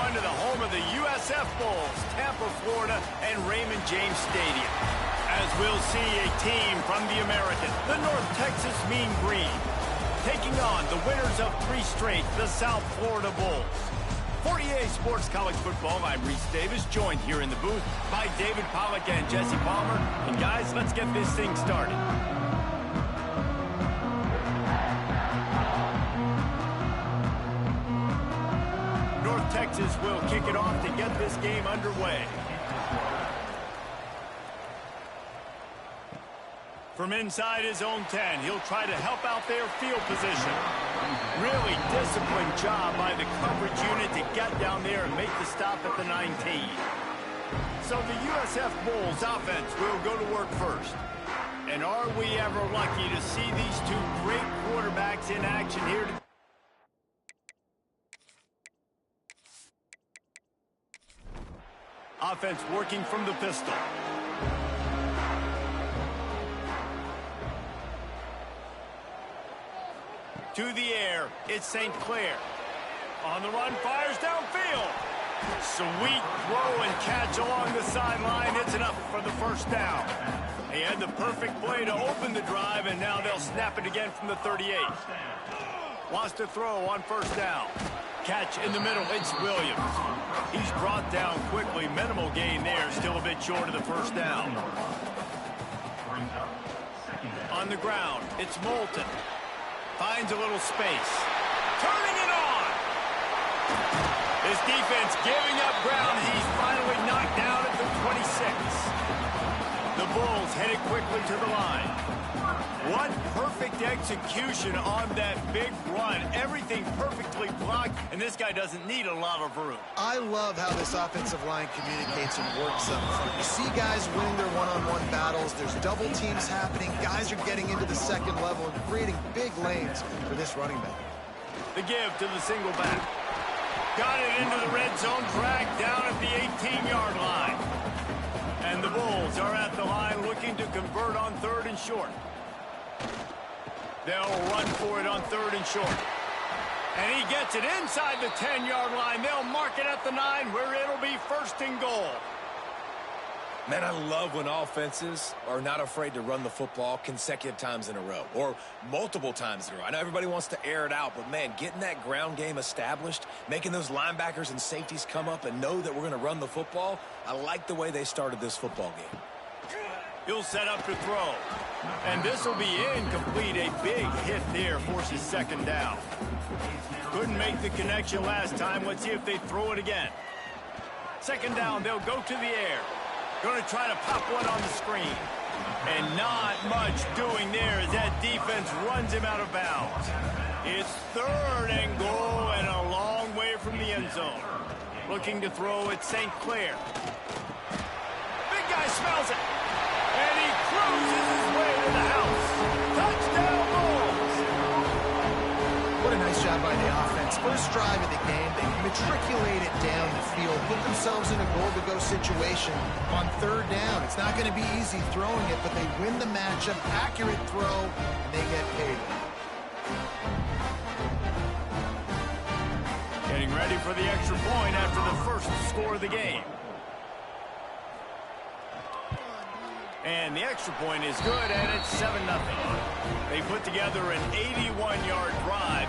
everyone, to the home of the USF Bulls, Tampa, Florida, and Raymond James Stadium. As we'll see a team from the American, the North Texas Mean Green, taking on the winners of 3 straight, the South Florida Bulls. For EA Sports College Football, I'm Reese Davis, joined here in the booth by David Pollack and Jesse Palmer. And guys, let's get this thing started. North Texas will kick it off to get this game underway. From inside his own 10, he'll try to help out their field position. Really disciplined job by the coverage unit to get down there and make the stop at the 19. So the USF Bulls offense will go to work first. And are we ever lucky to see these two great quarterbacks in action here today? Offense working from the pistol. To the air, it's St. Clair. On the run, fires downfield. Sweet throw and catch along the sideline. It's enough for the first down. They had the perfect play to open the drive, and now they'll snap it again from the 38. Wants to throw on first down. Catch in the middle, it's Williams. He's brought down quickly. Minimal gain there, still a bit short of the first down. On the ground, it's Moulton. Finds a little space. Turning it on! This defense giving up ground. He's finally knocked down at the 26. The Bulls headed quickly to the line. What perfect execution on that big run. Everything perfectly blocked, and this guy doesn't need a lot of room. I love how this offensive line communicates and works up front. You see guys winning their one-on-one battles. There's double teams happening. Guys are getting into the second level and creating big lanes for this running back. The give to the single back. Got it into the red zone, dragged down at the 18-yard line. And the Bulls are at the line looking to convert on 3rd and short. They'll run for it on 3rd and short. And he gets it inside the 10-yard line. They'll mark it at the 9 where it'll be 1st and goal. Man, I love when offenses are not afraid to run the football consecutive times in a row or multiple times in a row. I know everybody wants to air it out, but, man, getting that ground game established, making those linebackers and safeties come up and know that we're going to run the football, I like the way they started this football game. He'll set up to throw. And this will be incomplete. A big hit there forces 2nd down. Couldn't make the connection last time. Let's see if they throw it again. 2nd down, they'll go to the air. Going to try to pop one on the screen. And not much doing there as that defense runs him out of bounds. It's 3rd and goal and a long way from the end zone. Looking to throw at St. Clair. Big guy smells it. And he cruises his way to the house. Touchdown, Bulls! What a nice job by the offense. First drive of the game, they matriculate it down the field, put themselves in a goal-to-go situation on 3rd down. It's not going to be easy throwing it, but they win the matchup, accurate throw, and they get paid. Getting ready for the extra point after the first score of the game. And the extra point is good, and it's 7-0. They put together an 81-yard drive.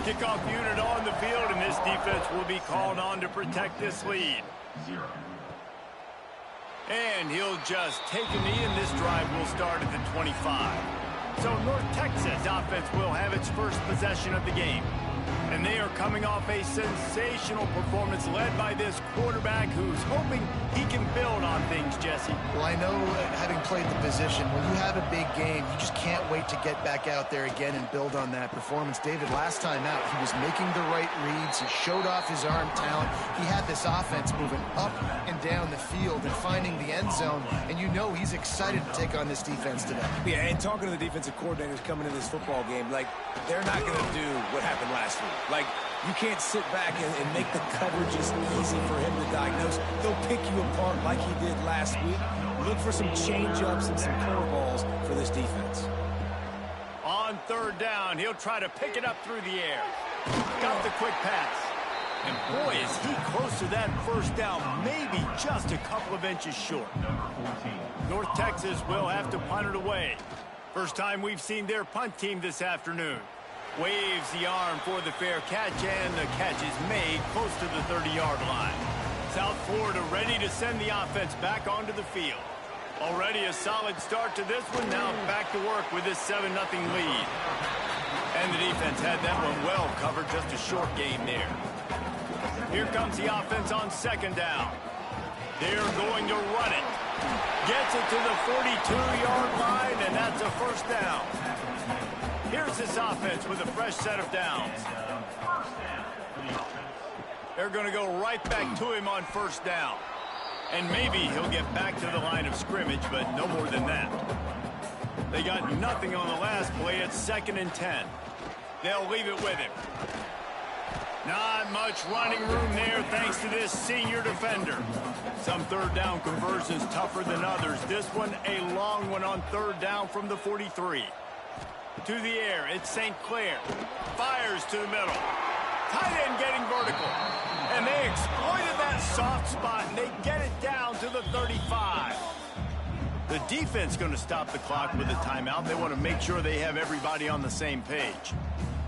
Kickoff unit on the field, and this defense will be called on to protect this lead. And he'll just take a knee, and this drive will start at the 25. So North Texas offense will have its first possession of the game. And they are coming off a sensational performance led by this quarterback who's hoping he can build on things, Jesse. Well, I know, having played the position, when you have a big game, you just can't wait to get back out there again and build on that performance. David, last time out, he was making the right reads. He showed off his arm talent. He had this offense moving up and down the field and finding the end zone. And you know he's excited to take on this defense today. Yeah, and talking to the defensive coordinators coming in this football game, like, they're not going to do what happened last week. Like, you can't sit back and make the coverages easy for him to diagnose. They'll pick you apart like he did last week. Look for some change-ups and some curveballs for this defense. On 3rd down, he'll try to pick it up through the air. Got the quick pass. And boy, is he close to that first down, maybe just a couple of inches short. North Texas will have to punt it away. First time we've seen their punt team this afternoon. Waves the arm for the fair catch, and the catch is made close to the 30-yard line. South Florida ready to send the offense back onto the field. Already a solid start to this one. Now back to work with this 7-0 lead. And the defense had that one well covered. Just a short game there. Here comes the offense on second down. They're going to run it. Gets it to the 42-yard line, and that's a first down. Here's this offense with a fresh set of downs. They're going to go right back to him on first down. And maybe he'll get back to the line of scrimmage, but no more than that. They got nothing on the last play. It's 2nd and 10. They'll leave it with him. Not much running room there thanks to this senior defender. Some third down conversions tougher than others. This one a long one on third down from the 43. To the air, it's St. Clair. Fires to the middle. Tight end getting vertical. And they exploited that soft spot, and they get it down to the 35. The defense going to stop the clock with a timeout. They want to make sure they have everybody on the same page.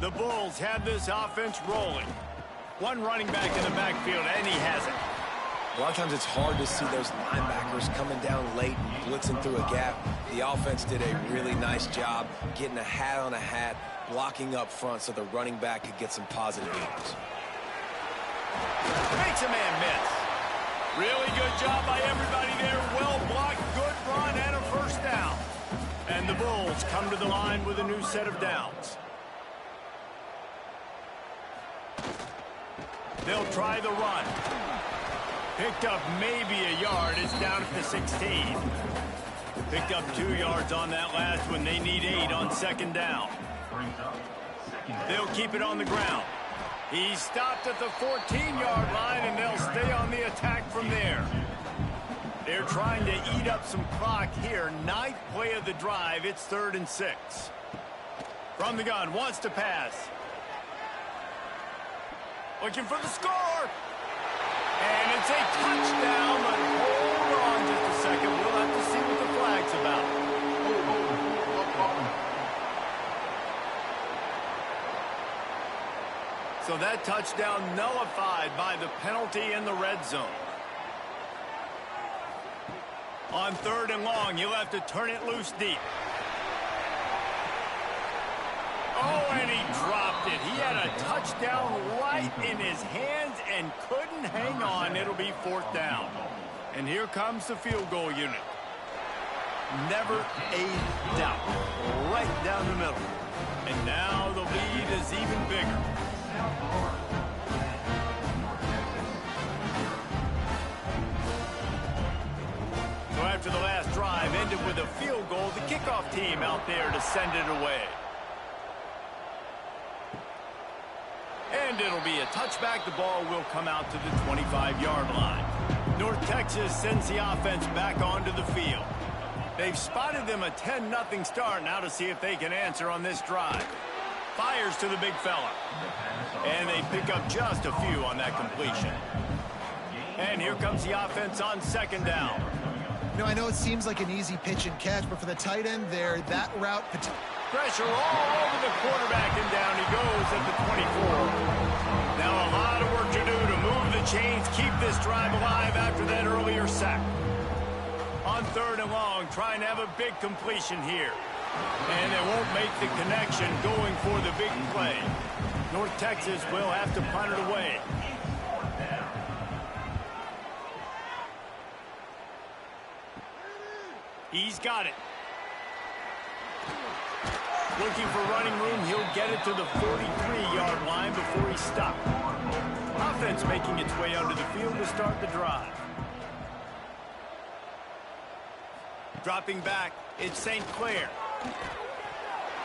The Bulls have this offense rolling. One running back in the backfield, and he has it. A lot of times it's hard to see those linebackers coming down late and blitzing through a gap. The offense did a really nice job getting a hat on a hat, blocking up front so the running back could get some positive yards. Makes a man miss. Really good job by everybody there. Well blocked, good run, and a first down. And the Bulls come to the line with a new set of downs. They'll try the run. Picked up maybe a yard. It's down at the 16. Picked up 2 yards on that last one. They need 8 on second down. They'll keep it on the ground. He stopped at the 14-yard line, and they'll stay on the attack from there. They're trying to eat up some clock here. 9th play of the drive. It's 3rd and 6. From the gun, wants to pass. Looking for the score. And it's a touchdown, but hold on just a second. We'll have to see what the flag's about. So that touchdown nullified by the penalty in the red zone. On 3rd and long, you'll have to turn it loose deep. Oh, and he dropped it. He had a touchdown right in his hands and couldn't hang on. It'll be 4th down. And here comes the field goal unit. Never a doubt. Right down the middle. And now the lead is even bigger. So after the last drive ended with a field goal, the kickoff team out there to send it away. And it'll be a touchback. The ball will come out to the 25-yard line. North Texas sends the offense back onto the field. They've spotted them a 10-0 start. Now to see if they can answer on this drive. Fires to the big fella. And they pick up just a few on that completion. And here comes the offense on second down. You know, I know it seems like an easy pitch and catch, but for the tight end there, that route... Pressure all over the quarterback, and down he goes at the 24. Now a lot of work to do to move the chains, keep this drive alive after that earlier sack. On 3rd and long, trying to have a big completion here. And they won't make the connection going for the big play. North Texas will have to punt it away. He's got it. Looking for running room, he'll get it to the 43-yard line before he stopped. Offense making its way onto the field to start the drive. Dropping back, it's St. Clair.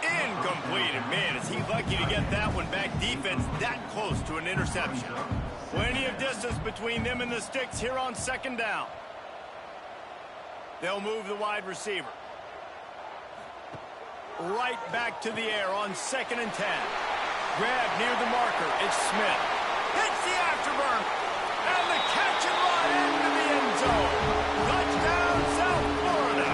Incomplete, and man, is he lucky to get that one back. Defense that close to an interception. Plenty of distance between them and the sticks here on second down. They'll move the wide receiver. Right back to the air on 2nd and 10. Grab near the marker. It's Smith. Hits the afterburn. And the catch and run into the end zone. Touchdown, South Florida.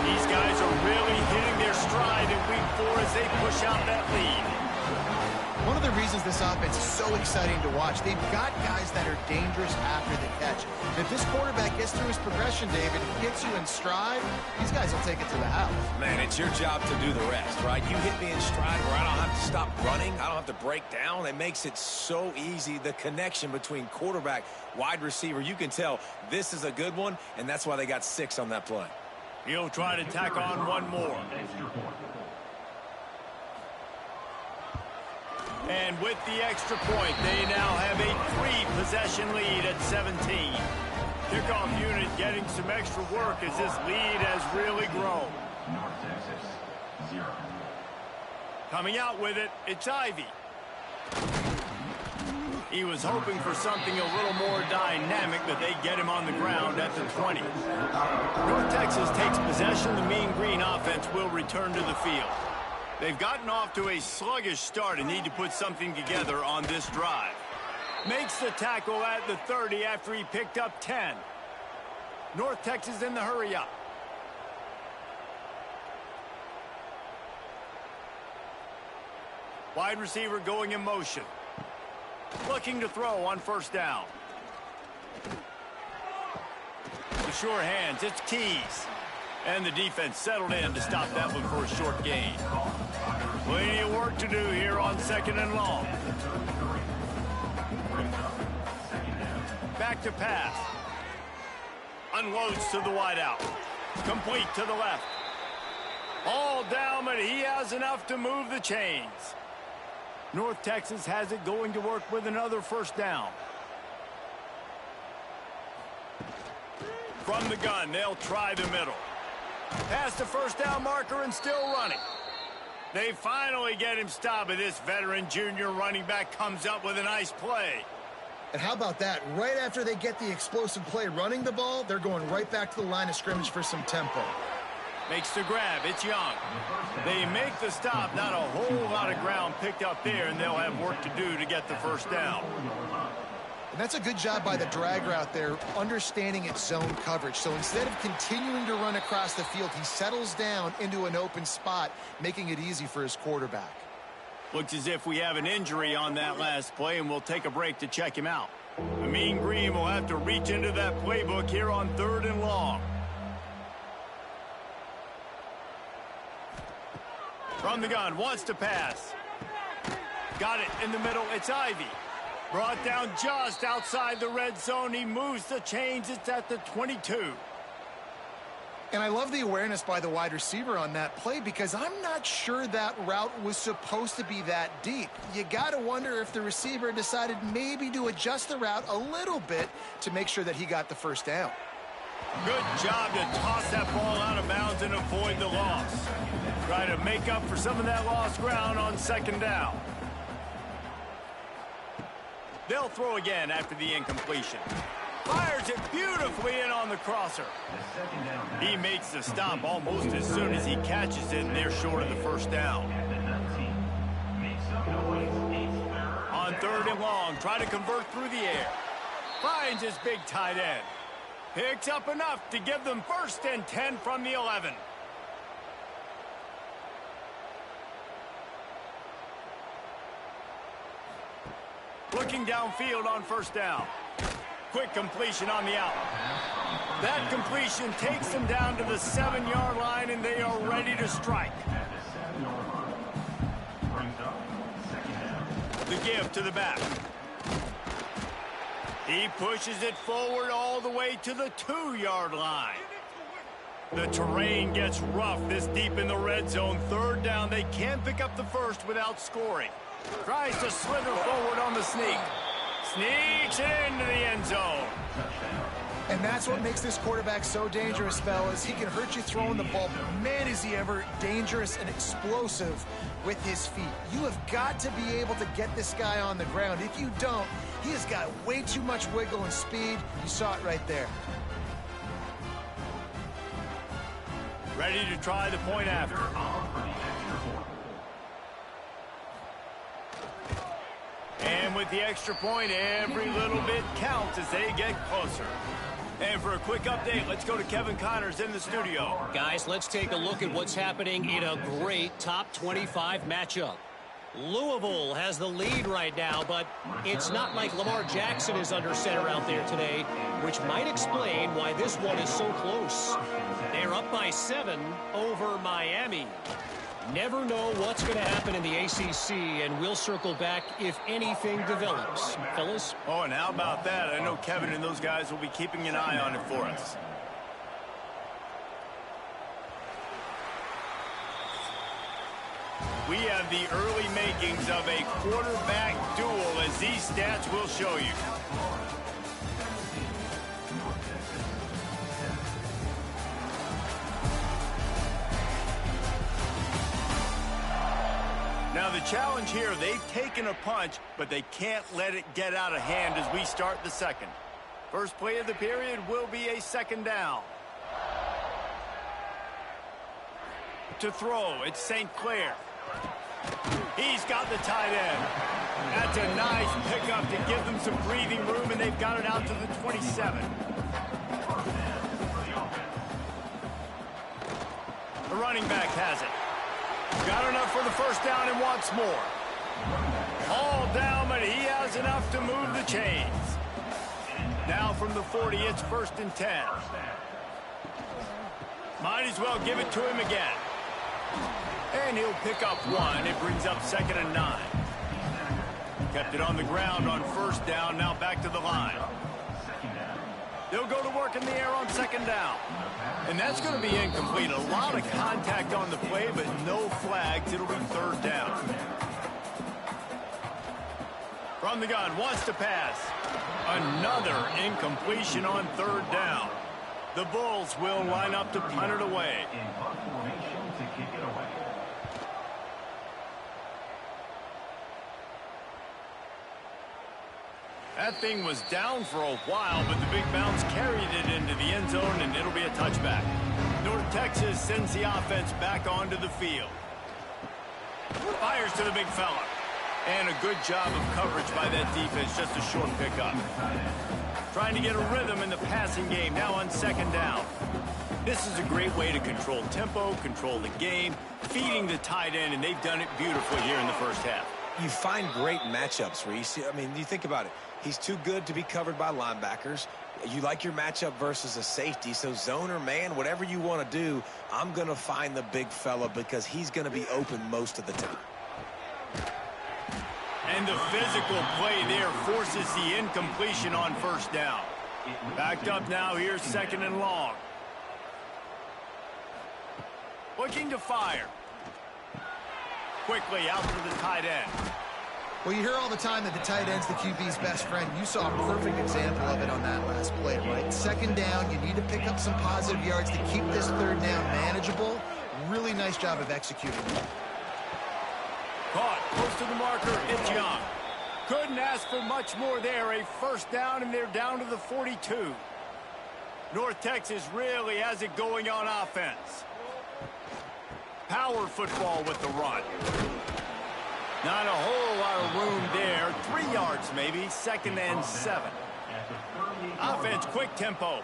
These guys are really hitting their stride in week 4 as they push out that lead. One of the reasons this offense is so exciting to watch, they've got guys that are dangerous after the catch. And if this quarterback gets through his progression, David, gets you in stride, these guys will take it to the house. Man, it's your job to do the rest, right? You hit me in stride where I don't have to stop running. I don't have to break down. It makes it so easy. The connection between quarterback, wide receiver, you can tell this is a good one, and that's why they got 6 on that play. He'll try to tack on one more. And with the extra point, they now have a 3-possession lead at 17. Kickoff unit getting some extra work as this lead has really grown. North Texas, 0. Coming out with it, it's Ivy. He was hoping for something a little more dynamic, but they get him on the ground at the 20. North Texas takes possession. The Mean Green offense will return to the field. They've gotten off to a sluggish start and need to put something together on this drive. Makes the tackle at the 30 after he picked up 10. North Texas in the hurry up. Wide receiver going in motion. Looking to throw on first down. The sure hands, it's Keys. And the defense settled in to stop that one for a short gain. Plenty of work to do here on 2nd and long. Back to pass. Unloads to the wideout. Complete to the left. All down, but he has enough to move the chains. North Texas has it going to work with another first down. From the gun, they'll try the middle. Past the first down marker and still running. They finally get him stopped, but this veteran junior running back comes up with a nice play. And how about that? Right after they get the explosive play running the ball, they're going right back to the line of scrimmage for some tempo. Makes the grab. It's Young. They make the stop. Not a whole lot of ground picked up there, and they'll have work to do to get the first down. And that's a good job by the drag route there, understanding its zone coverage. So instead of continuing to run across the field, he settles down into an open spot, making it easy for his quarterback. Looks as if we have an injury on that last play, and we'll take a break to check him out. The Mean Green will have to reach into that playbook here on 3rd and long. From the gun, wants to pass. Got it in the middle, it's Ivy. Brought down just outside the red zone. He moves the chains. It's at the 22. And I love the awareness by the wide receiver on that play because I'm not sure that route was supposed to be that deep. You got to wonder if the receiver decided maybe to adjust the route a little bit to make sure that he got the first down. Good job to toss that ball out of bounds and avoid the loss. Try to make up for some of that lost ground on 2nd down. They'll throw again after the incompletion. Fires it beautifully in on the crosser. He makes the stop almost as soon as he catches it, and they're short of the first down. On 3rd and long, try to convert through the air. Finds his big tight end. Picks up enough to give them 1st and 10 from the 11. Looking downfield on first down. Quick completion on the out. That completion takes them down to the 7-yard line, and they are ready to strike. The give to the back. He pushes it forward all the way to the 2-yard line. The terrain gets rough this deep in the red zone. 3rd down, they can't pick up the first without scoring. Tries to slither forward on the sneak. Sneaks it into the end zone. And that's what makes this quarterback so dangerous, fellas. He can hurt you throwing the ball, but man, is he ever dangerous and explosive with his feet. You have got to be able to get this guy on the ground. If you don't, he has got way too much wiggle and speed. You saw it right there. Ready to try the point after. And with the extra point, every little bit counts as they get closer. And for a quick update, let's go to Kevin Connors in the studio. Guys, let's take a look at what's happening in a great top 25 matchup. Louisville has the lead right now, but it's not like Lamar Jackson is under center out there today, which might explain why this one is so close. They're up by 7 over Miami. Never know what's going to happen in the ACC, and we'll circle back if anything develops. Fellas? Oh, and how about that? I know Kevin and those guys will be keeping an eye on it for us. We have the early makings of a quarterback duel, as these stats will show you. Now the challenge here, they've taken a punch, but they can't let it get out of hand as we start the second. First play of the period will be a second down. To throw, it's St. Clair. He's got the tight end. That's a nice pickup to give them some breathing room, and they've got it out to the 27. The running back has it. Got enough for the first down and wants more. All down, but he has enough to move the chains. Now from the 40, it's 1st and 10. Might as well give it to him again. And he'll pick up 1. It brings up 2nd and 9. Kept it on the ground on 1st down, now back to the line. They'll go to work in the air on 2nd down. And that's going to be incomplete. A lot of contact on the play, but no flags. It'll be 3rd down. From the gun, wants to pass. Another incompletion on 3rd down. The Bulls will line up to punt it away. That thing was down for a while, but the big bounce carried it into the end zone, and it'll be a touchback. North Texas sends the offense back onto the field. Fires to the big fella. And a good job of coverage by that defense, just a short pickup. Trying to get a rhythm in the passing game, now on 2nd down. This is a great way to control tempo, control the game, feeding the tight end, and they've done it beautifully here in the first half. You find great matchups, Reese. I mean, you think about it. He's too good to be covered by linebackers. You like your matchup versus a safety, so zone or man, whatever you want to do, I'm going to find the big fella because he's going to be open most of the time. And the physical play there forces the incompletion on 1st down. Backed up now, here's 2nd and long. Looking to fire. Quickly out to the tight end. Well, you hear all the time that the tight end's the QB's best friend. You saw a perfect example of it on that last play, right? 2nd down, you need to pick up some positive yards to keep this 3rd down manageable. Really nice job of executing. Caught close to the marker, it's Young. Couldn't ask for much more there. A 1st down, and they're down to the 42. North Texas really has it going on offense. Power football with the run. Not a whole lot of room there. 3 yards maybe. 2nd and 7. Offense, quick tempo.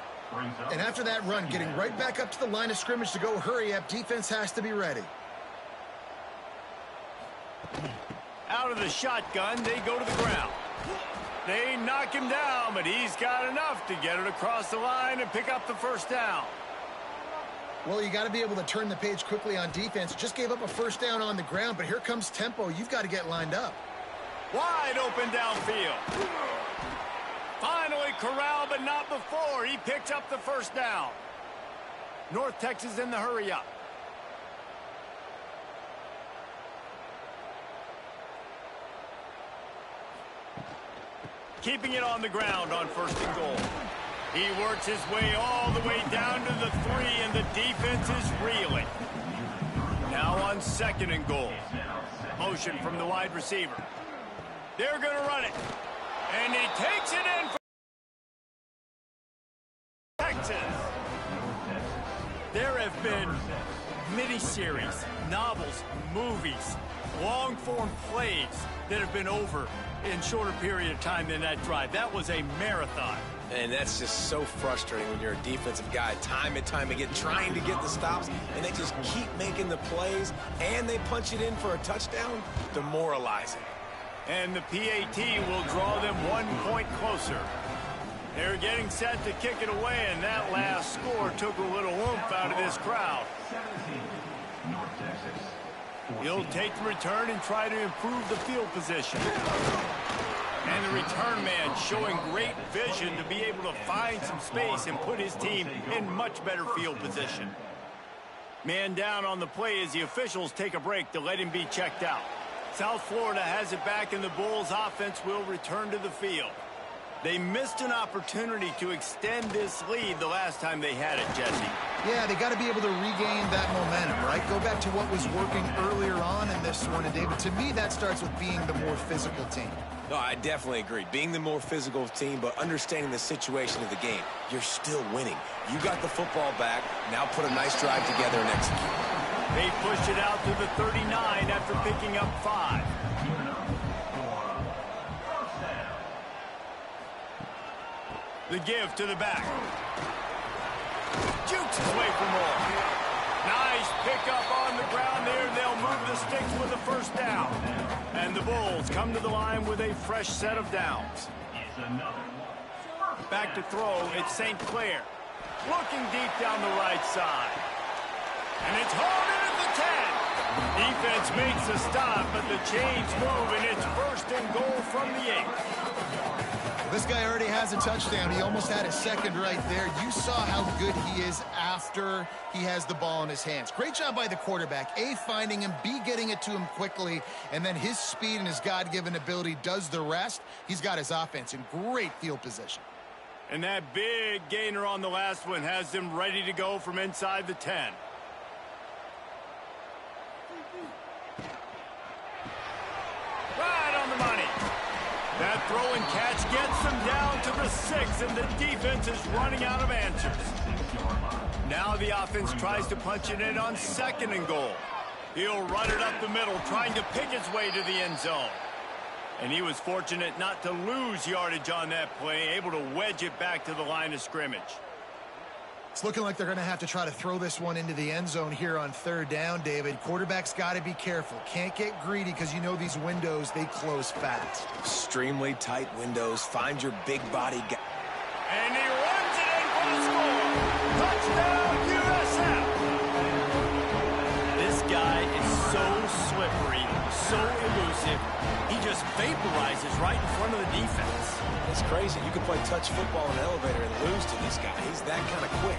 And after that run, getting right back up to the line of scrimmage to go hurry up, defense has to be ready. Out of the shotgun, they go to the ground. They knock him down, but he's got enough to get it across the line and pick up the 1st down. Well, you got to be able to turn the page quickly on defense. Just gave up a 1st down on the ground, but here comes tempo. You've got to get lined up. Wide open downfield. Finally corralled, but not before. He picks up the 1st down. North Texas in the hurry up. Keeping it on the ground on 1st and goal. He works his way all the way down to the 3, and the defense is reeling. Now on 2nd and goal. Motion from the wide receiver. They're going to run it. And he takes it in for Texas. There have been miniseries, novels, movies, long-form plays that have been over in shorter period of time than that drive. That was a marathon. And that's just so frustrating when you're a defensive guy, time and time again, trying to get the stops, and they just keep making the plays, and they punch it in for a touchdown. Demoralizing. And the PAT will draw them 1 point closer. They're getting set to kick it away, and that last score took a little oomph out of this crowd. He'll take the return and try to improve the field position. And the return man showing great vision to be able to find some space and put his team in much better field position. Man down on the play as the officials take a break to let him be checked out. South Florida has it back, and the Bulls offense will return to the field. They missed an opportunity to extend this lead the last time they had it, Jesse. Yeah, they got to be able to regain that momentum, right? Go back to what was working earlier on in this one. And, David, to me, that starts with being the more physical team. No, I definitely agree. Being the more physical team, but understanding the situation of the game. You're still winning. You got the football back. Now put a nice drive together and execute. They pushed it out to the 39 after picking up 5. The give to the back. Jukes his way for more. Nice pickup on the ground there. They'll move the sticks with a first down. And the Bulls come to the line with a fresh set of downs. Back to throw, it's St. Clair. Looking deep down the right side. And it's hauled in at the 10. Defense makes a stop, but the chains move, and it's first and goal from the 8. This guy already has a touchdown. He almost had a second right there. You saw how good he is after he has the ball in his hands. Great job by the quarterback. A, finding him, B, getting it to him quickly, and then his speed and his God-given ability does the rest. He's got his offense in great field position. And that big gainer on the last one has them ready to go from inside the 10. Right on the money. That throw and catch gets them down to the 6, and the defense is running out of answers. Now the offense tries to punch it in on 2nd and goal. He'll run it up the middle, trying to pick his way to the end zone. And he was fortunate not to lose yardage on that play, able to wedge it back to the line of scrimmage. It's looking like they're going to have to try to throw this one into the end zone here on 3rd down, David. Quarterback's got to be careful. Can't get greedy because you know these windows, they close fast. Extremely tight windows. Find your big body guy. And he runs it in for the score. Touchdown, USF. This guy is so slippery, so elusive. He just vaporizes right in front of the defense. It's crazy. You can play touch football in an elevator and lose to this guy. He's that kind of quick.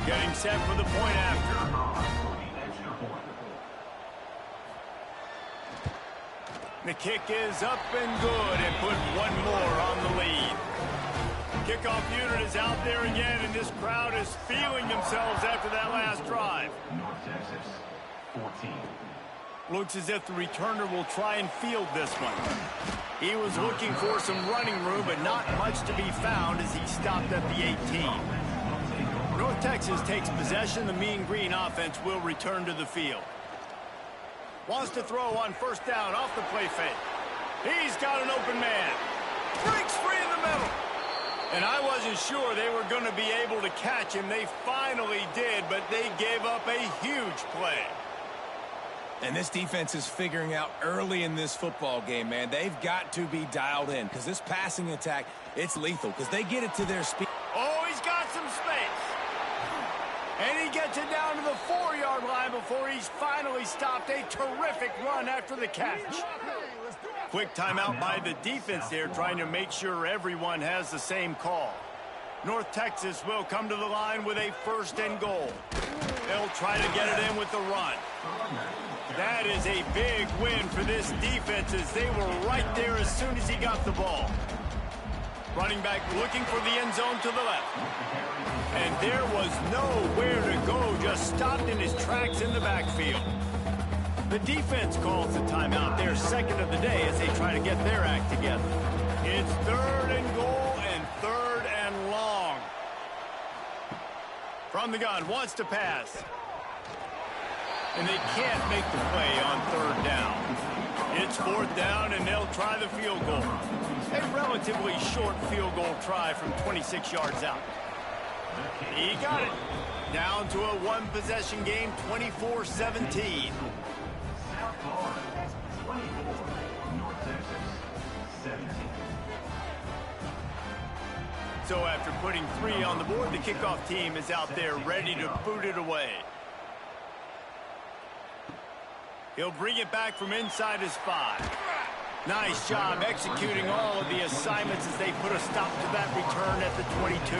Getting set for the point after. The kick is up and good, and put one more on the lead. Kickoff unit is out there again, and this crowd is feeling themselves after that last drive. North Texas, 14. Looks as if the returner will try and field this one. He was looking for some running room, but not much to be found as he stopped at the 18. North Texas takes possession. The Mean Green offense will return to the field. Wants to throw on 1st down off the play fake. He's got an open man. Breaks free in the middle. And I wasn't sure they were going to be able to catch him. They finally did, but they gave up a huge play. And this defense is figuring out early in this football game, man. They've got to be dialed in because this passing attack, it's lethal because they get it to their speed. Oh, he's got some space. And he gets it down to the 4-yard line before he's finally stopped. A terrific run after the catch. Quick timeout by the defense there, trying to make sure everyone has the same call. North Texas will come to the line with a 1st and goal. They'll try to get it in with the run. That is a big win for this defense as they were right there as soon as he got the ball. Running back looking for the end zone to the left. And there was nowhere to go, just stopped in his tracks in the backfield. The defense calls the timeout, their 2nd of the day, as they try to get their act together. It's 3rd and goal and 3rd and From the gun, wants to pass. And they can't make the play on third down. It's fourth down, and they'll try the field goal. A relatively short field goal try from 26 yards out. He got it. Down to a one-possession game, 24-17. So after putting 3 on the board, the kickoff team is out there ready to boot it away. He'll bring it back from inside his 5. Nice job executing all of the assignments as they put a stop to that return at the 22.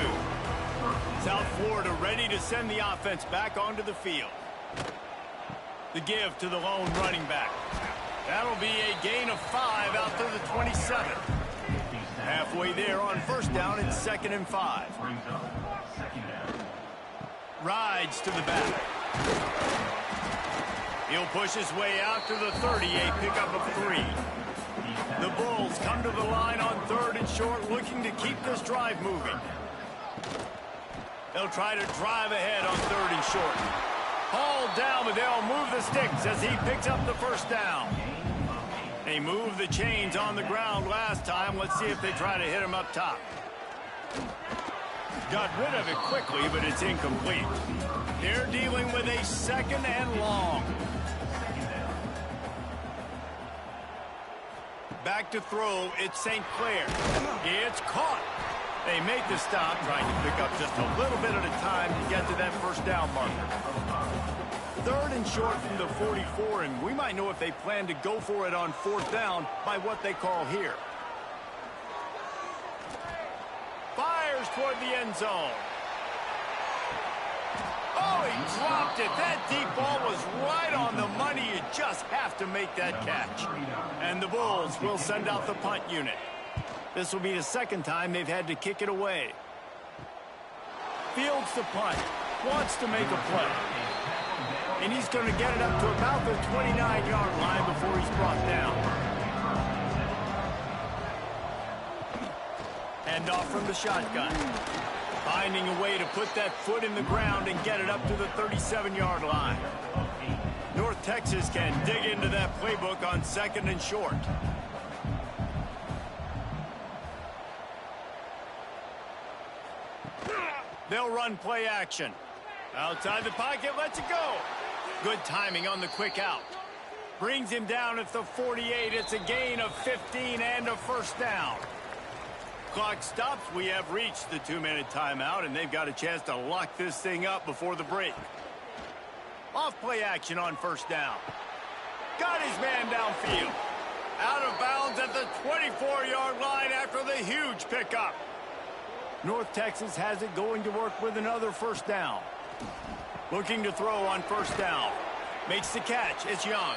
South Florida ready to send the offense back onto the field. The give to the lone running back. That'll be a gain of 5 out to the 27. Halfway there on first down, it's 2nd and 5. Rides to the back. He'll push his way out to the 30, a pickup of 3. The Bulls come to the line on 3rd and short, looking to keep this drive moving. They'll try to drive ahead on 3rd and short. Hauled down, but they'll move the sticks as he picks up the first down. They moved the chains on the ground last time. Let's see if they try to hit him up top. Got rid of it quickly, but it's incomplete. They're dealing with a 2nd and long. Back to throw, it's St. Clair. It's caught. They make the stop, trying to pick up just a little bit at a time to get to that first down marker. 3rd and short from the 44, and we might know if they plan to go for it on 4th down by what they call here. Fires toward the end zone. Oh, he dropped it. That deep ball was right on the money. You just have to make that catch. And the Bulls will send out the punt unit. This will be the 2nd time they've had to kick it away. Fields the punt. Wants to make a play. And he's going to get it up to about the 29-yard line before he's brought down. Hand off from the shotgun. Finding a way to put that foot in the ground and get it up to the 37-yard line. North Texas can dig into that playbook on 2nd and short. They'll run play action. Outside the pocket, lets it go. Good timing on the quick out. Brings him down at the 48. It's a gain of 15 and a first down. Clock stops. We have reached the 2-minute timeout, and they've got a chance to lock this thing up before the break. Off play action on first down. Got his man downfield. Out of bounds at the 24-yard line after the huge pickup. North Texas has it going to work with another first down. Looking to throw on first down. Makes the catch. It's Young.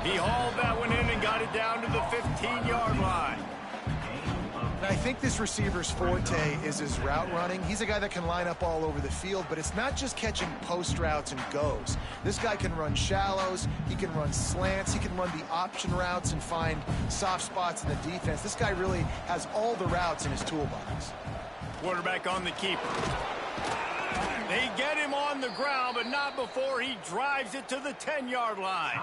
He hauled that one in and got it down to the 15-yard line. I think this receiver's forte is his route running. He's a guy that can line up all over the field, but it's not just catching post routes and goes. This guy can run shallows, he can run slants, he can run the option routes and find soft spots in the defense. This guy really has all the routes in his toolbox. Quarterback on the keeper. They get him on the ground, but not before he drives it to the 10-yard line.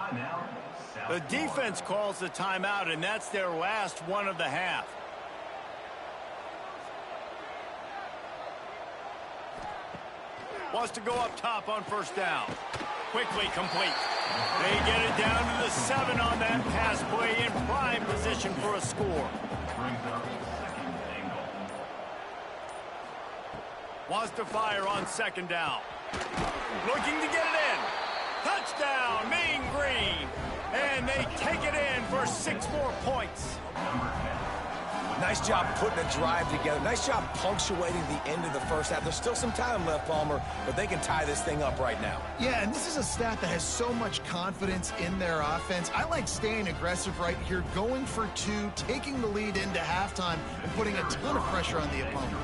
The defense calls the timeout, and that's their last one of the half. Wants to go up top on first down. Quickly complete. They get it down to the 7 on that pass play in prime position for a score. Wants to fire on 2nd down. Looking to get it in. Touchdown, Mean Green. And they take it in for 6 more points. Nice job putting a drive together. Nice job punctuating the end of the first half. There's still some time left, Palmer, but they can tie this thing up right now. Yeah, and this is a staff that has so much confidence in their offense. I like staying aggressive right here, going for 2, taking the lead into halftime, and putting a ton of pressure on the opponent.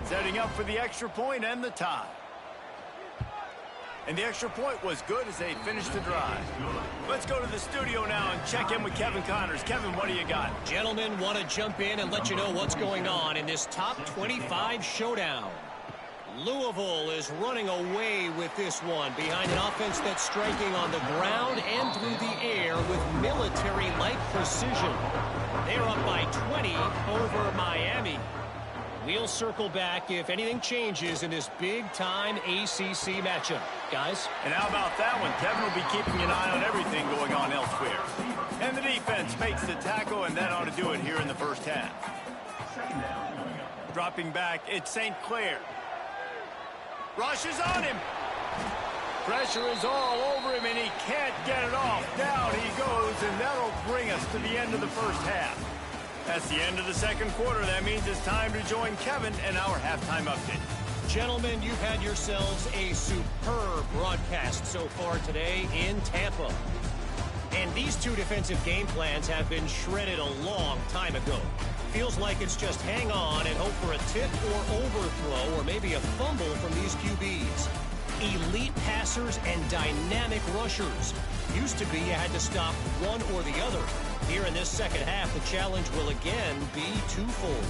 Setting up for the extra point and the tie. And the extra point was good as they finished the drive. Let's go to the studio now and check in with Kevin Connors. Kevin, what do you got? Gentlemen, want to jump in and let you know what's going on in this top 25 showdown. Louisville is running away with this one behind an offense that's striking on the ground and through the air with military-like precision. They're up by 20 over Miami. We'll circle back if anything changes in this big-time ACC matchup. Guys? And how about that one? Kevin will be keeping an eye on everything going on elsewhere. And the defense makes the tackle, and that ought to do it here in the first half. Dropping back, it's St. Clair. Rushes on him. Pressure is all over him, and he can't get it off. Down he goes, and that'll bring us to the end of the first half. That's the end of the second quarter. That means it's time to join Kevin and our halftime update. Gentlemen, you've had yourselves a superb broadcast so far today in Tampa. And these two defensive game plans have been shredded a long time ago. Feels like it's just hang on and hope for a tip or overthrow or maybe a fumble from these QBs. Elite passers and dynamic rushers. Used to be you had to stop one or the other. Here in this second half, the challenge will again be twofold.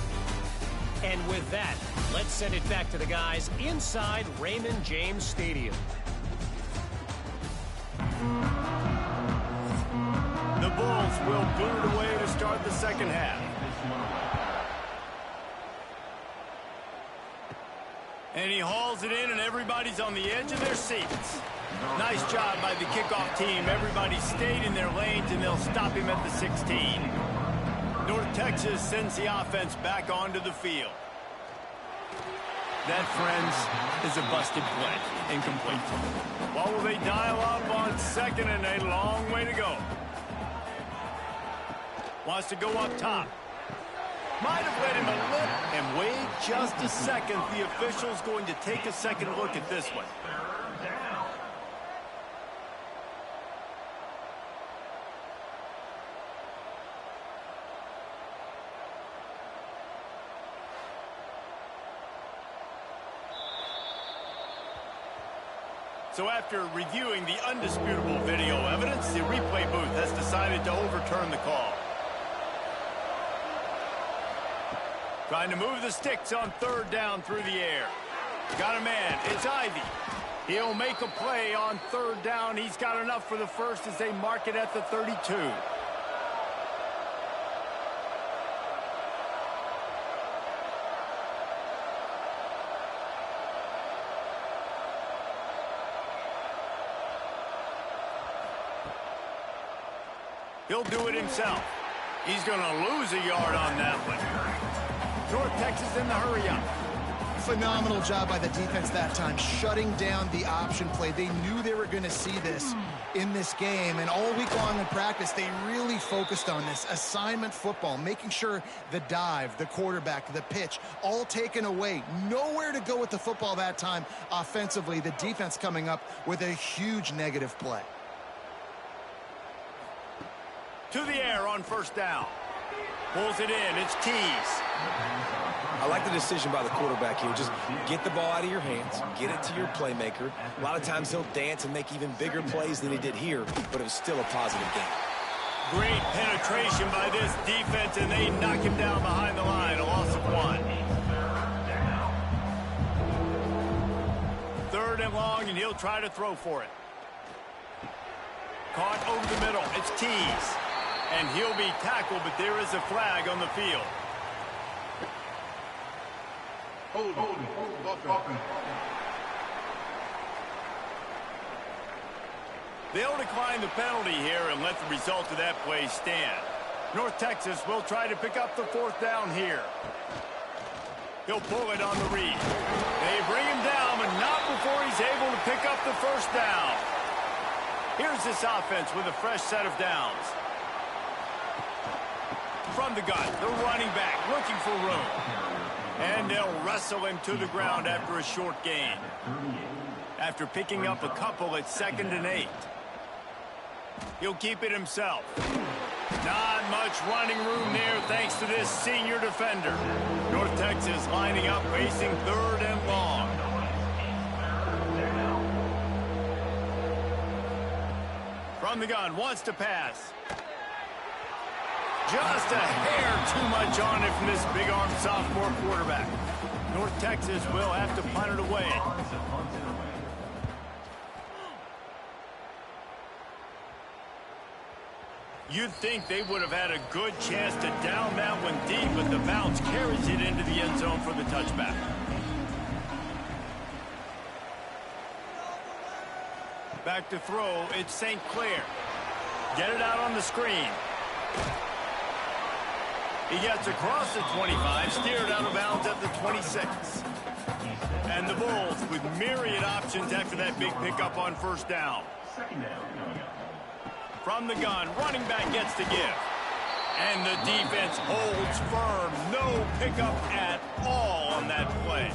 And with that, let's send it back to the guys inside Raymond James Stadium. The Bulls will boot it away to start the second half. And he hauls it in, and everybody's on the edge of their seats. Nice job by the kickoff team. Everybody stayed in their lanes, and they'll stop him at the 16. North Texas sends the offense back onto the field. That, friends, is a busted play. Incomplete. What will they dial up on second, and a long way to go. Wants to go up top. Might have let him a lip, and wait just a second. The official's going to take a second look at this one. So after reviewing the undisputable video evidence, the replay booth has decided to overturn the call. Trying to move the sticks on third down through the air. Got a man. It's Ivy. He'll make a play on third down. He's got enough for the first as they mark it at the 32. He'll do it himself. He's going to lose a yard on that one. North Texas in the hurry-up. Phenomenal job by the defense that time, shutting down the option play. They knew they were going to see this in this game, and all week long in practice, they really focused on this. Assignment football, making sure the dive, the quarterback, the pitch, all taken away. Nowhere to go with the football that time offensively. The defense coming up with a huge negative play. To the air on first down. Pulls it in. It's Tease. I like the decision by the quarterback here. Just get the ball out of your hands, get it to your playmaker. A lot of times he'll dance and make even bigger plays than he did here, but it was still a positive game. Great penetration by this defense, and they knock him down behind the line. A loss of 1. Third and long, and he'll try to throw for it. Caught over the middle. It's Tease. And he'll be tackled, but there is a flag on the field. They'll decline the penalty here and let the result of that play stand. North Texas will try to pick up the fourth down here. He'll pull it on the read. They bring him down, but not before he's able to pick up the first down. Here's this offense with a fresh set of downs. From the gun, the running back looking for room. And they'll wrestle him to the ground after a short gain. After picking up a couple at 2nd and 8. He'll keep it himself. Not much running room there thanks to this senior defender. North Texas lining up, facing third and long. From the gun, wants to pass. Just a hair too much on it from this big-arm sophomore quarterback. North Texas will have to punt it away. You'd think they would have had a good chance to down that one deep, but the bounce carries it into the end zone for the touchback. Back to throw, it's St. Clair. Get it out on the screen. He gets across the 25, steered out of bounds at the 26. And the Bulls with myriad options after that big pickup on first down. From the gun, running back gets the give. And the defense holds firm. No pickup at all on that play.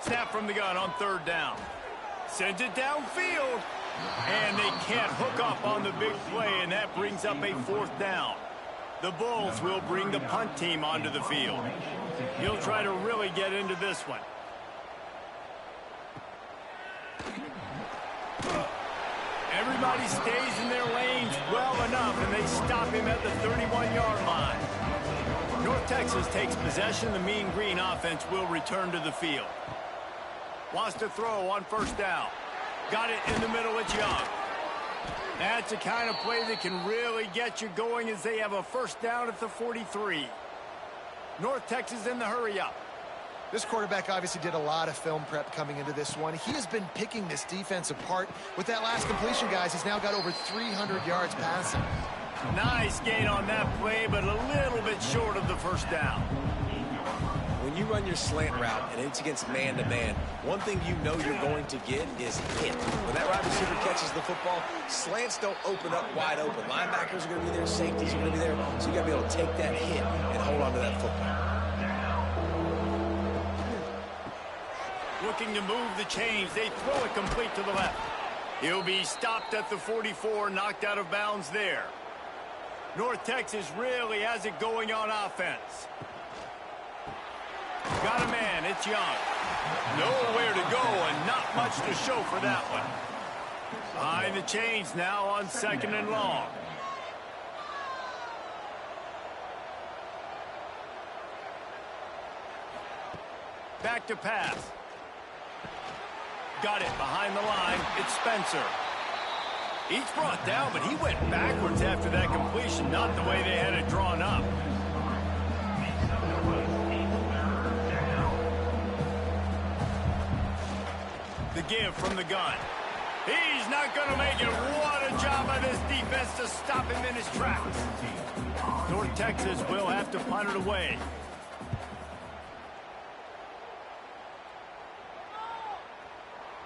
Snap from the gun on third down. Sends it downfield. And they can't hook up on the big play, and that brings up a fourth down. The Bulls will bring the punt team onto the field. He'll try to really get into this one. Everybody stays in their lanes well enough, and they stop him at the 31-yard line. North Texas takes possession. The Mean Green offense will return to the field. Wants to throw on first down. Got it in the middle. It's Young. That's the kind of play that can really get you going as they have a first down at the 43. North Texas in the hurry up. This quarterback obviously did a lot of film prep coming into this one. He has been picking this defense apart. With that last completion, guys, he's now got over 300 yards passing. Nice gain on that play, but a little bit short of the first down. When you run your slant route and it's against man-to-man, one thing you know you're going to get is hit. When that wide receiver catches the football, slants don't open up wide open. Linebackers are going to be there, safeties are going to be there, so you got to be able to take that hit and hold on to that football. Looking to move the chains. They throw it complete to the left. He'll be stopped at the 44, knocked out of bounds there. North Texas really has it going on offense. Got a man, it's Young. Nowhere to go and not much to show for that one. Behind the chains now on second and long. Back to pass. Got it behind the line. It's Spencer. He's brought down, but he went backwards after that completion, not the way they had it drawn up. The give from the gun. He's not going to make it. What a job by this defense to stop him in his tracks. North Texas will have to punt it away.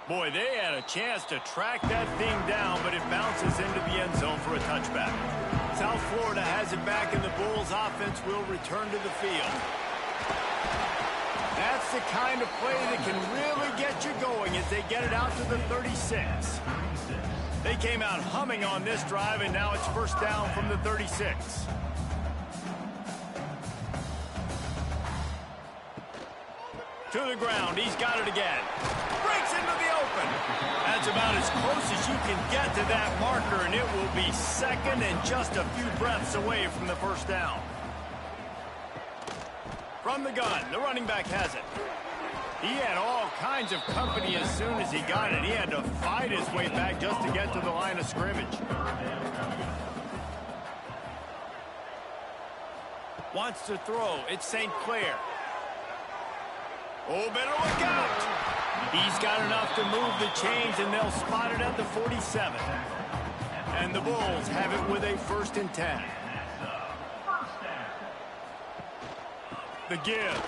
Boy, they had a chance to track that thing down, but it bounces into the end zone for a touchback. South Florida has it back, and the Bulls offense will return to the field. That's the kind of play that can really get you going as they get it out to the 36. They came out humming on this drive, and now it's first down from the 36. To the ground, he's got it again. Breaks into the open. That's about as close as you can get to that marker, and it will be second and just a few breaths away from the first down. From the gun, the running back has it. He had all kinds of company as soon as he got it. He had to fight his way back just to get to the line of scrimmage. Wants to throw. It's St. Clair. Oh, better look out. He's got enough to move the chains, and they'll spot it at the 47. And the Bulls have it with a 1st and 10. The give.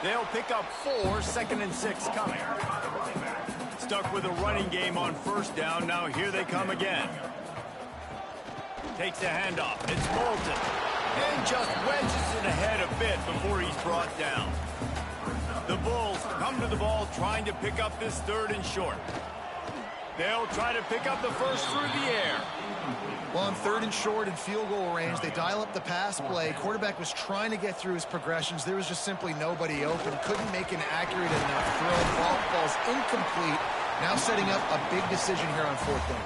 They'll pick up 4, 2nd and 6 coming. Stuck with a running game on first down. Now here they come again. Takes a handoff. It's Moulton. And just wedges it ahead a bit before he's brought down. The Bulls come to the ball trying to pick up this 3rd and short. They'll try to pick up the first through the air. Well, on 3rd and short and field goal range, they dial up the pass play. Quarterback was trying to get through his progressions. There was just simply nobody open. Couldn't make an accurate enough throw. Ball falls incomplete Now setting up a big decision here on 4th down.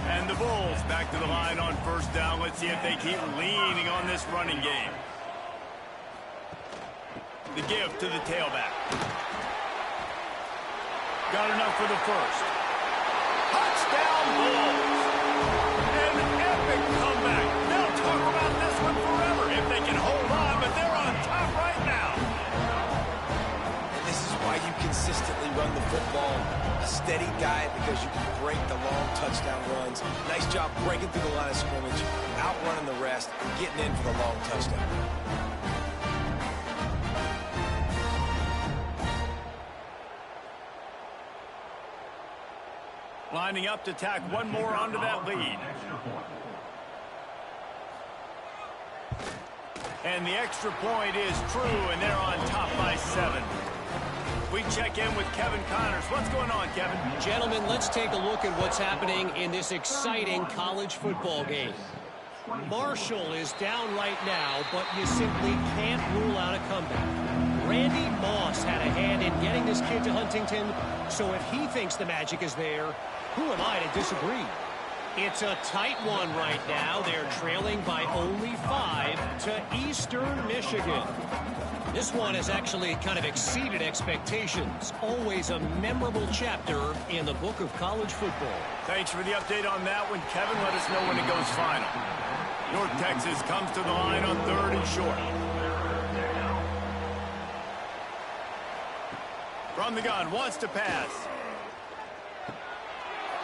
And the Bulls back to the line on 1st down. Let's see if they keep leaning on this running game. The give to the tailback. Got enough for the first. Touchdown Bulls! An epic comeback. They'll talk about this one forever if they can hold on, but they're on top right now. And this is why you consistently run the football. A steady diet because you can break the long touchdown runs. Nice job breaking through the line of scrimmage, outrunning the rest, getting in for the long touchdown. Lining up to tack one more onto that lead. And the extra point is true, and they're on top by 7. We check in with Kevin Connors. What's going on, Kevin? Gentlemen, let's take a look at what's happening in this exciting college football game. Marshall is down right now, but you simply can't rule out a comeback. Randy Moss had a hand in getting this kid to Huntington, so if he thinks the magic is there, who am I to disagree? It's a tight one right now. They're trailing by only 5 to Eastern Michigan. This one has actually kind of exceeded expectations. Always a memorable chapter in the book of college football. Thanks for the update on that one, Kevin. Let us know when it goes final. North Texas comes to the line on 3rd and short. From the gun, wants to pass.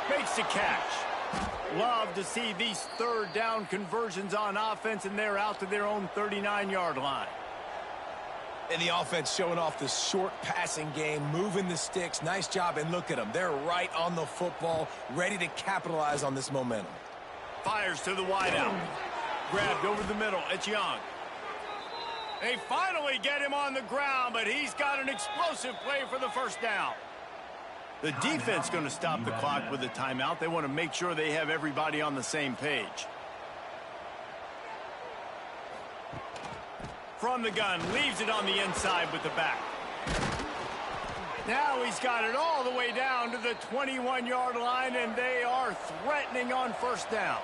Makes the catch. Love to see these 3rd down conversions on offense, and they're out to their own 39-yard line. And the offense showing off the short passing game, moving the sticks. Nice job, and look at them. They're right on the football, ready to capitalize on this momentum. Fires to the wideout. Grabbed over the middle. It's Young. They finally get him on the ground, but he's got an explosive play for the 1st down. The defense going to stop the clock with a timeout. They want to make sure they have everybody on the same page. From the gun, leaves it on the inside with the back. Now he's got it all the way down to the 21-yard line, and they are threatening on 1st down.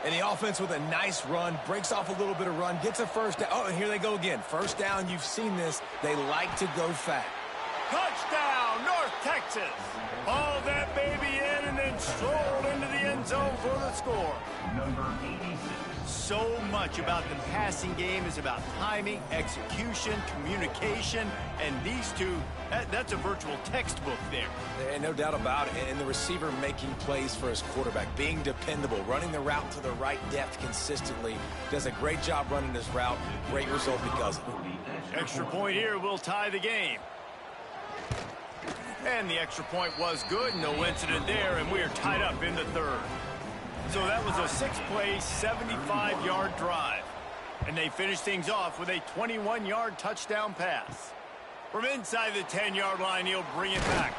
And the offense with a nice run, breaks off a little bit of run, gets a 1st down. Oh, and here they go again. 1st down, you've seen this. They like to go fat. Touchdown, North Texas. Hauled that baby in and then strolled into the end zone for the score. Number 86. So much about the passing game is about timing, execution, communication, and these two, that's a virtual textbook there. And no doubt about it. And the receiver making plays for his quarterback, being dependable, running the route to the right depth consistently. Does a great job running his route. Great result because of it. Extra point here will tie the game. And the extra point was good. No incident there, and we are tied up in the 3rd. So that was a 6-play, 75-yard drive. And they finished things off with a 21-yard touchdown pass. From inside the 10-yard line, he'll bring it back.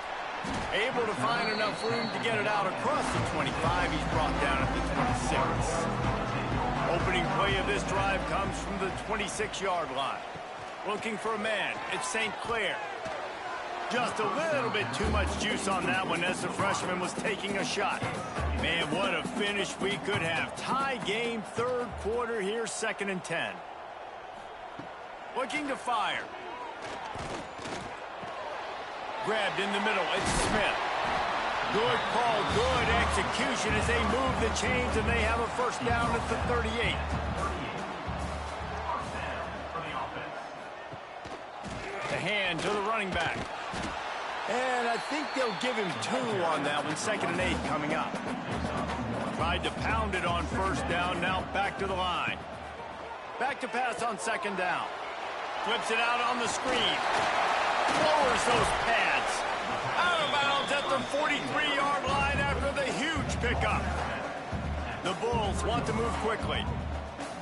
Able to find enough room to get it out across the 25. He's brought down at the 26. Opening play of this drive comes from the 26-yard line. Looking for a man. It's St. Clair. Just a little bit too much juice on that one as the freshman was taking a shot. Man, what a finish we could have. Tie game, 3rd quarter here, 2nd and 10. Looking to fire. Grabbed in the middle. It's Smith. Good call, good execution as they move the chains, and they have a 1st down at the 38. The hand to the running back. And I think they'll give him 2 on that one. 2nd and 8 coming up. Tried to pound it on 1st down. Now back to the line. Back to pass on 2nd down. Flips it out on the screen. Lowers those pads. Out of bounds at the 43-yard line after the huge pickup. The Bulls want to move quickly.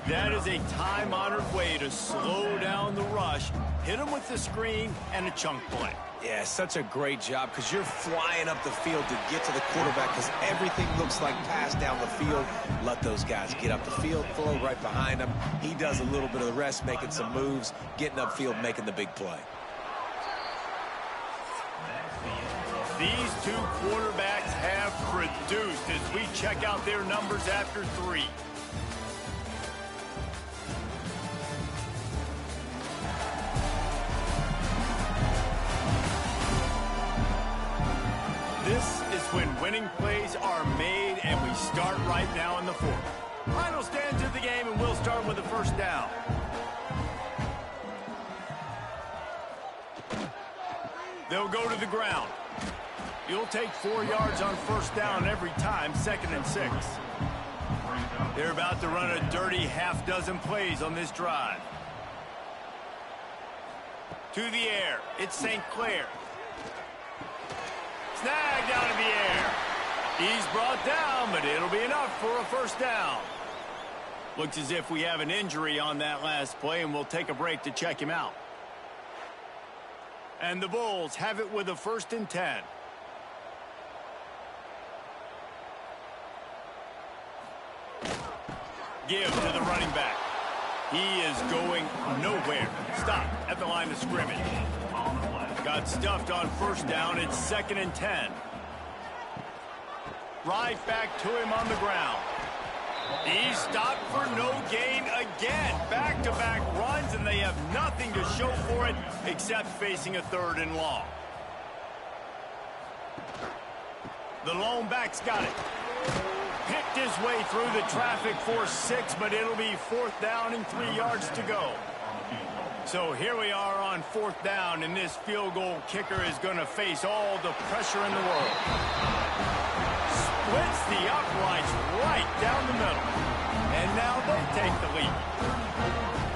That is a time-honored way to slow down the rush, hit them with the screen, and a chunk play. Yeah, such a great job because you're flying up the field to get to the quarterback because everything looks like pass down the field. Let those guys get up the field, throw right behind him. He does a little bit of the rest, making some moves, getting upfield, making the big play. These two quarterbacks have produced as we check out their numbers after 3. This is when winning plays are made, and we start right now in the 4th. Final stands of the game, and we'll start with a first down. They'll go to the ground. You'll take 4 yards on first down every time, 2nd and 6. They're about to run a dirty half-dozen plays on this drive. To the air, it's St. Clair. Snagged out of the air. He's brought down, but it'll be enough for a first down. Looks as if we have an injury on that last play, and we'll take a break to check him out. And the Bulls have it with a 1st and 10. Give to the running back. He is going nowhere. Stop at the line of scrimmage. Got stuffed on first down. It's 2nd and 10. Right back to him on the ground. He's stopped for no gain again. Back-to-back runs, and they have nothing to show for it except facing a 3rd and long. The lone back's got it. Picked his way through the traffic for 6, but it'll be 4th down and 3 yards to go. So here we are on 4th down, and this field goal kicker is going to face all the pressure in the world. Splits the uprights right down the middle. And now they take the lead.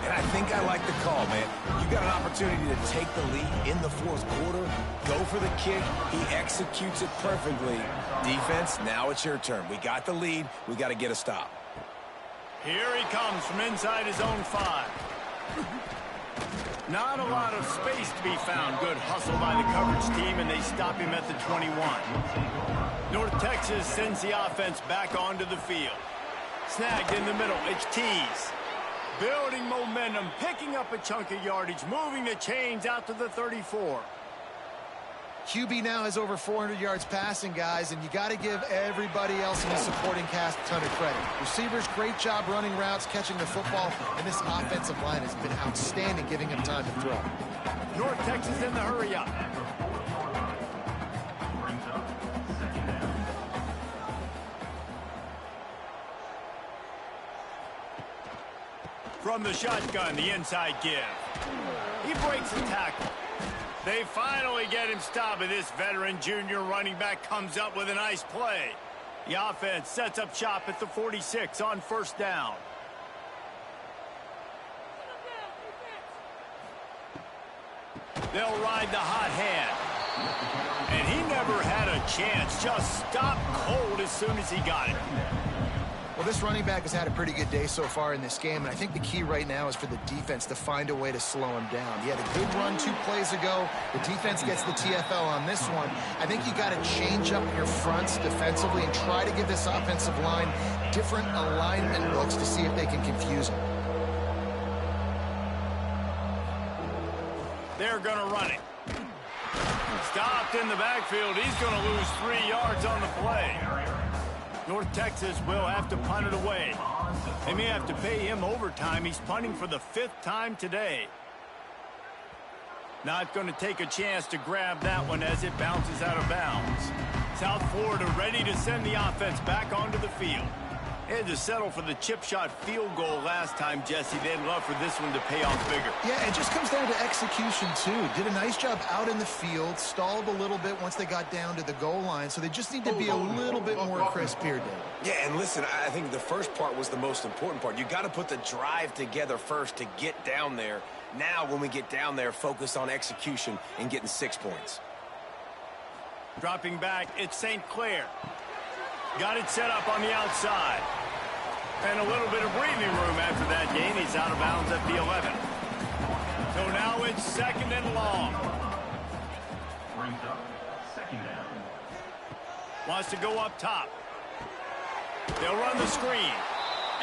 And I think I like the call, man. You got an opportunity to take the lead in the 4th quarter. Go for the kick. He executes it perfectly. Defense, now it's your turn. We got the lead. We got to get a stop. Here he comes from inside his own 5. Not a lot of space to be found. Good hustle by the coverage team, and they stop him at the 21. North Texas sends the offense back onto the field. Snagged in the middle. It's Tees. Building momentum, picking up a chunk of yardage, moving the chains out to the 34. QB now has over 400 yards passing, guys, and you got to give everybody else in the supporting cast a ton of credit. Receivers, great job running routes, catching the football, and this offensive line has been outstanding, giving him time to throw. North Texas in the hurry up. From the shotgun, the inside give. He breaks the tackle. They finally get him stopped, and this veteran junior running back comes up with a nice play. The offense sets up shop at the 46 on first down. They'll ride the hot hand. And he never had a chance. Just stopped cold as soon as he got it. Well, this running back has had a pretty good day so far in this game, and I think the key right now is for the defense to find a way to slow him down. He had a good run 2 plays ago. The defense gets the TFL on this one. I think you got to change up your fronts defensively and try to give this offensive line different alignment looks to see if they can confuse him. They're going to run it. Stopped in the backfield. He's going to lose 3 yards on the play. North Texas will have to punt it away. They may have to pay him overtime. He's punting for the 5th time today. Not going to take a chance to grab that one as it bounces out of bounds. South Florida ready to send the offense back onto the field. They had to settle for the chip shot field goal last time, Jesse. They'd love for this one to pay off bigger. Yeah, it just comes down to execution, too. Did a nice job out in the field, stalled a little bit once they got down to the goal line, so they just need to be a little bit more crisp here, David. Yeah, and listen, I think the first part was the most important part. You got to put the drive together first to get down there. Now, when we get down there, focus on execution and getting 6 points. Dropping back, it's St. Clair. Got it set up on the outside. And a little bit of breathing room after that gain. He's out of bounds at the 11. So now it's 2nd and long. Brings up 2nd down. Wants to go up top. They'll run the screen.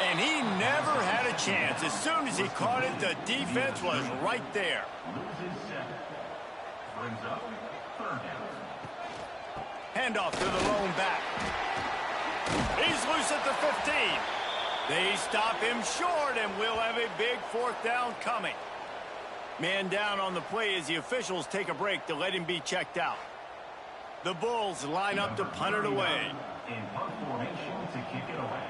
And he never had a chance. As soon as he caught it, the defense was right there. Loses 7. Brings up 3rd down. Handoff to the lone back. He's loose at the 15. They stop him short, and we'll have a big 4th down coming. Man down on the play as the officials take a break to let him be checked out. The Bulls line up to punt it away. In punt formation to kick it away.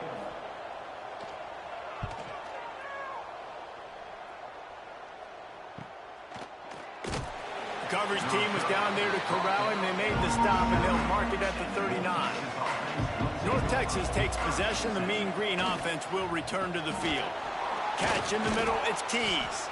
Coverage team was down there to corral him. They made the stop, and they'll mark it at the 39. North Texas takes possession. The Mean Green offense will return to the field. Catch in the middle. It's Keys.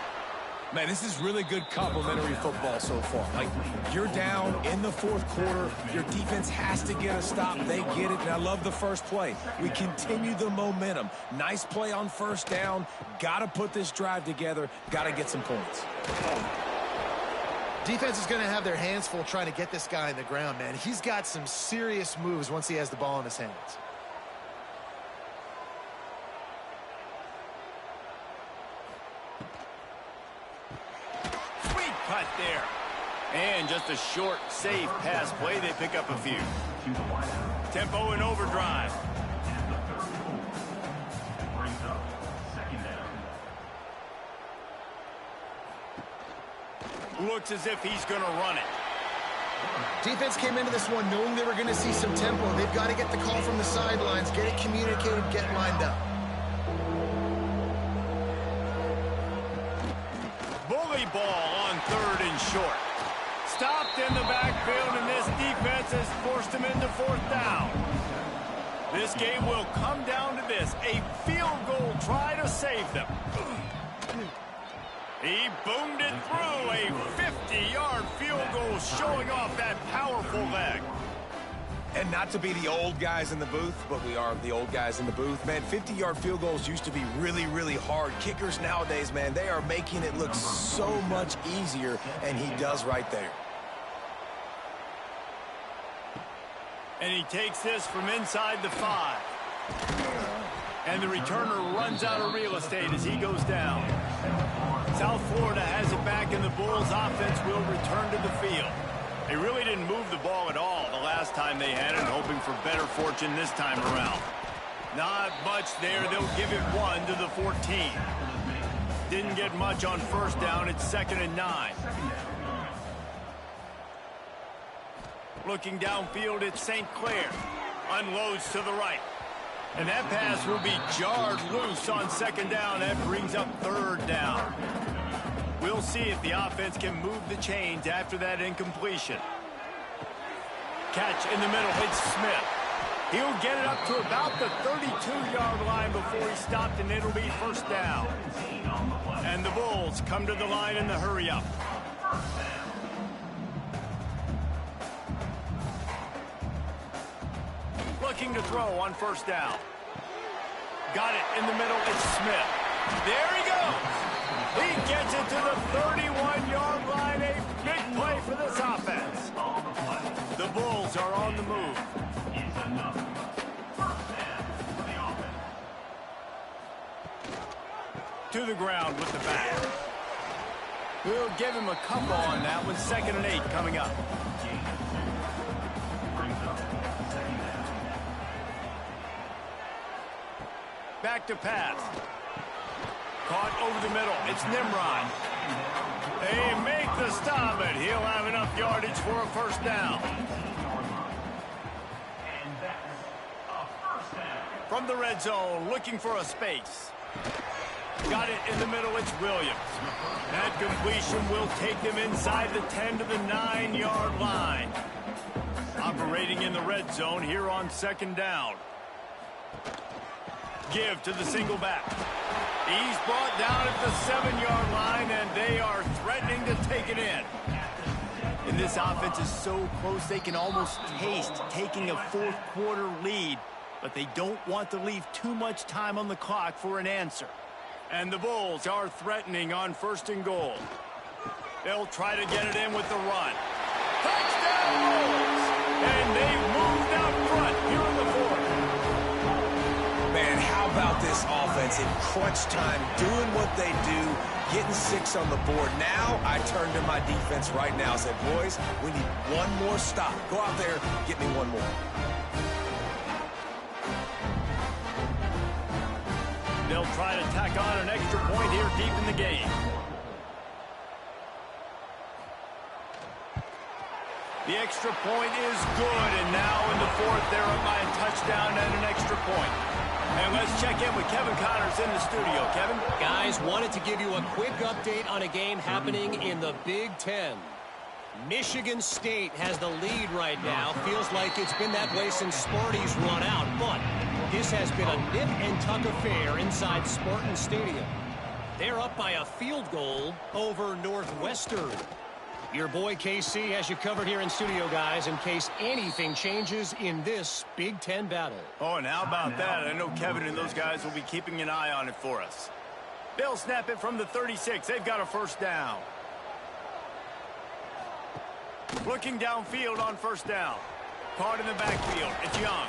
Man, this is really good complimentary football so far. Like, you're down in the 4th quarter. Your defense has to get a stop. They get it, and I love the first play. We continue the momentum. Nice play on 1st down. Got to put this drive together. Got to get some points. Defense is going to have their hands full trying to get this guy on the ground, man. He's got some serious moves once he has the ball in his hands. Sweet cut there. And just a short, safe pass play. They pick up a few. Tempo and overdrive. Brings up 2nd down. Looks as if he's going to run it. Defense came into this one knowing they were going to see some tempo. They've got to get the call from the sidelines, get it communicated, get lined up. Bully ball on 3rd and short. Stopped in the backfield, and this defense has forced him into 4th down. This game will come down to this. A field goal try to save them. He boomed it through. A 50-yard field goal showing off that powerful leg. And not to be the old guys in the booth, but we are the old guys in the booth. Man, 50-yard field goals used to be really, really hard. Kickers nowadays, man, they are making it look so much easier, and he does right there. And he takes this from inside the 5. And the returner runs out of real estate as he goes down. South Florida has it back, and the Bulls offense will return to the field. They really didn't move the ball at all the last time they had it, hoping for better fortune this time around. Not much there. They'll give it 1 to the 14. Didn't get much on 1st down. It's 2nd and 9. Looking downfield, it's St. Clair. Unloads to the right. And that pass will be jarred loose on 2nd down. That brings up 3rd down. We'll see if the offense can move the chains after that incompletion. Catch in the middle, hits Smith. He'll get it up to about the 32-yard line before he stopped, and it'll be 1st down. And the Bulls come to the line in the hurry-up. Looking to throw on 1st down. Got it in the middle, it's Smith. There he goes. He gets it to the 31-yard line. A big play for this offense. The Bulls are on the move. To the ground with the back. We'll give him a couple on that one. 2nd and 8 coming up. Back to pass. Caught over the middle. It's Nimrod. They make the stop, but he'll have enough yardage for a 1st down. From the red zone, looking for a space. Got it in the middle. It's Williams. That completion will take them inside the 10 to the 9-yard line. Operating in the red zone here on 2nd down. Give to the single back. He's brought down at the 7-yard line, and they are threatening to take it in. And this offense is so close they can almost taste taking a 4th quarter lead, but they don't want to leave too much time on the clock for an answer. And the Bulls are threatening on 1st and goal. They'll try to get it in with the run. Touchdown Bulls! And they moved out front here in the 4th. Man, how about about this offense in crunch time, doing what they do, getting 6 on the board. Now I turn to my defense right now and said, boys, we need one more stop. Go out there, get me one more. They'll try to tack on an extra point here deep in the game. The extra point is good, and now in the fourth, they're up by a touchdown and an extra point. And let's check in with Kevin Connors in the studio. Kevin? Guys, wanted to give you a quick update on a game happening in the Big Ten. Michigan State has the lead right now. Feels like it's been that way since Sparty's run out, but this has been a nip-and-tuck affair inside Spartan Stadium. They're up by a field goal over Northwestern. Your boy KC has you covered here in studio, guys, in case anything changes in this Big Ten battle. Oh, and how about that? I know Kevin and those guys will be keeping an eye on it for us. They'll snap it from the 36. They've got a first down. Looking downfield on first down. Caught in the backfield. It's Young.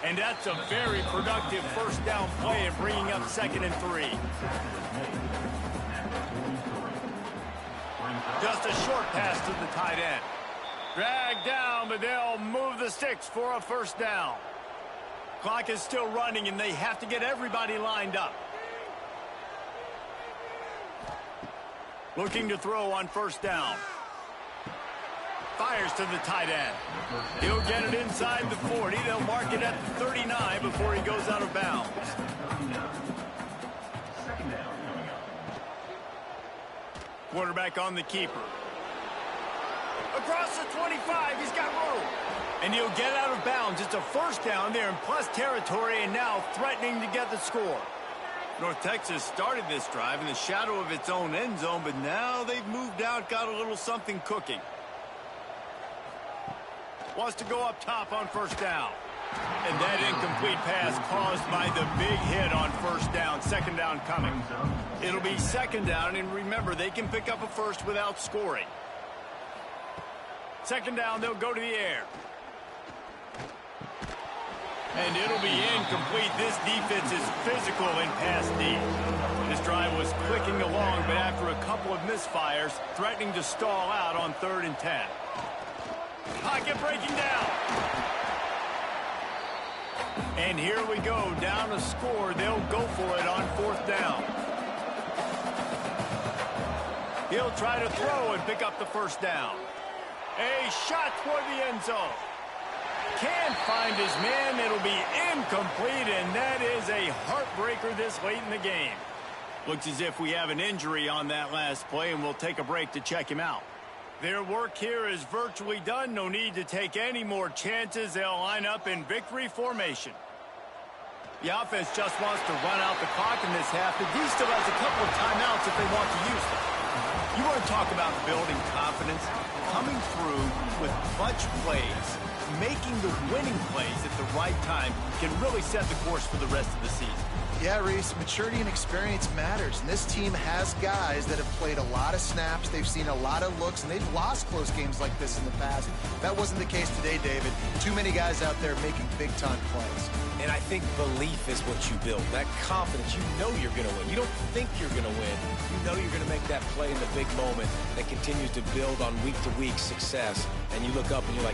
And that's a very productive first down play and bringing up 2nd and 3. Just a short pass to the tight end. Dragged down, but they'll move the sticks for a first down. Clock is still running, and they have to get everybody lined up. Looking to throw on first down. Fires to the tight end. He'll get it inside the 40. They'll mark it at the 39 before he goes out of bounds. Quarterback on the keeper. Across the 25, he's got room. And he'll get out of bounds. It's a first down there in plus territory and now threatening to get the score. North Texas started this drive in the shadow of its own end zone, but now they've moved out, got a little something cooking. Wants to go up top on first down. And that incomplete pass caused by the big hit on first down. 2nd down coming. It'll be 2nd down, and remember, they can pick up a first without scoring. 2nd down, they'll go to the air. And it'll be incomplete. This defense is physical in pass D. This drive was clicking along, but after a couple of misfires, threatening to stall out on 3rd and 10. Pocket breaking down. And here we go, down a score. They'll go for it on 4th down. He'll try to throw and pick up the first down. A shot toward the end zone. Can't find his man. It'll be incomplete, and that is a heartbreaker this late in the game. Looks as if we have an injury on that last play, and we'll take a break to check him out. Their work here is virtually done. No need to take any more chances. They'll line up in victory formation. The offense just wants to run out the clock in this half, but D still has a couple of timeouts if they want to use them. You want to talk about building confidence? Coming through with clutch plays, making the winning plays at the right time can really set the course for the rest of the season. Yeah, Reese, maturity and experience matters, and this team has guys that have played a lot of snaps, they've seen a lot of looks, and they've lost close games like this in the past. That wasn't the case today, David. Too many guys out there making big-time plays. And I think belief is what you build. That confidence, you know you're going to win. You don't think you're going to win. You know you're going to make that play in the big moment that continues to build on week-to-week success. And you look up and you're like,